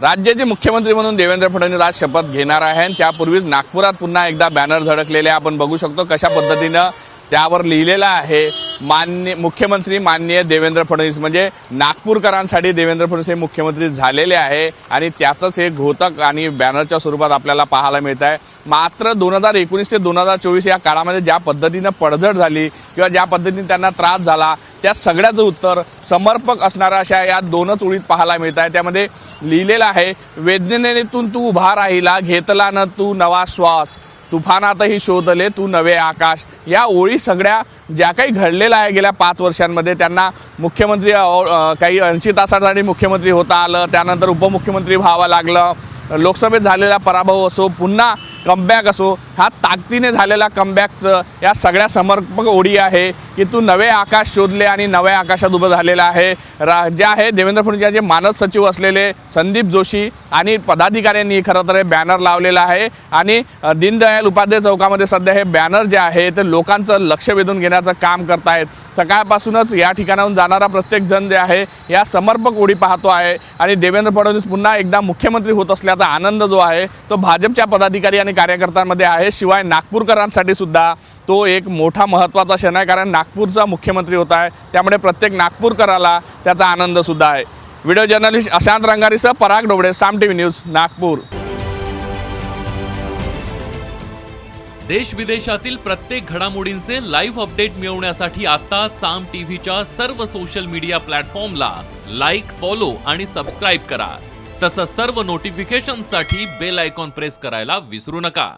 राज्याचे मुख्यमंत्री म्हणून देवेंद्र फडणवीस आज शपथ घेणार आहे आणि त्यापूर्वीच नागपुरात पुन्हा एकदा बॅनर झळकलेले आपण बघू शकतो कशा पद्धतीनं त्यावर लिहिलेलं आहे मुख्यमंत्री माननीय देवेंद्र फडणवीस, म्हणजे नागपूरकरांसाठी देवेंद्र फडणवीस हे मुख्यमंत्री झालेले आहे आणि त्याचंच हे घोतक आणि बॅनरच्या स्वरूपात आपल्याला पाहायला मिळत आहे। मात्र 2019 ते 2024 या काळामध्ये ज्या पद्धतीनं पडझड झाली किंवा ज्या पद्धतीने त्यांना त्रास झाला त्या सगळ्याचं उत्तर समर्पक असणाऱ्या अशा या दोनच ओळीत पाहायला मिळत आहे। त्यामध्ये लिहिलेलं आहे, वेदनेतून तू उभा राहिला, घेतला न तू नवा श्वास, तुफानातही शोधले तू नवे आकाश। या ओळी सगळ्या ज्या काही घडलेलं आहे गेल्या 5 वर्षांमध्ये, त्यांना मुख्यमंत्री काही 80 तासासाठी मुख्यमंत्री होता आलं, त्यानंतर उपमुख्यमंत्री व्हावं लागलं, लोकसभेत झालेला पराभव असो, पुन्हा कमबॅक असो, हा ताकदीने झालेला कमबॅकचं या सगळ्या समर्पक ओळी आहे की तू नवे आकाश शोधले आणि नव्या आकाशात उभं झालेलं आहे। जे आहे देवेंद्र फडणवीस जे मानद सचिव असलेले संदीप जोशी आणि पदाधिकाऱ्यांनी खरं तर हे बॅनर लावलेलं आहे आणि दीनदयाल उपाध्याय चौकामध्ये सध्या हे बॅनर जे आहे ते लोकांचं लक्ष वेधून घेण्याचं काम करतायत। सकाळपासूनच या ठिकाणाहून जाणारा प्रत्येक जण जे आहे या समर्पक ओळी पाहतो आहे आणि देवेंद्र फडणवीस पुन्हा एकदा मुख्यमंत्री होत असल्याचा आनंद जो आहे तो भाजपच्या पदाधिकारी आणि कार्यकर्त्यांमध्ये आहे। शिवाय नागपूरकरांसाठी सुद्धा तो एक मोठा महत्त्वाचा क्षण आहे, कारण नागपूरचा मुख्यमंत्री होत आहे, त्यामुळे प्रत्येक नागपूरकराला त्याचा आनंद सुद्धा आहे। व्हिडिओ जर्नलिस्ट अशांत रंगारीसह पराग डोबळे, साम टीव्ही न्यूज, नागपूर। देश विदेशातील प्रत्येक घडामोडींचे लाईव्ह अपडेट मिळवण्यासाठी आता साम टीव्हीच्या सर्व सोशल मीडिया प्लॅटफॉर्मला लाईक, फॉलो आणि सबस्क्राईब करा। तसंच सर्व नोटिफिकेशनसाठी बेल आयकॉन प्रेस करायला विसरू नका।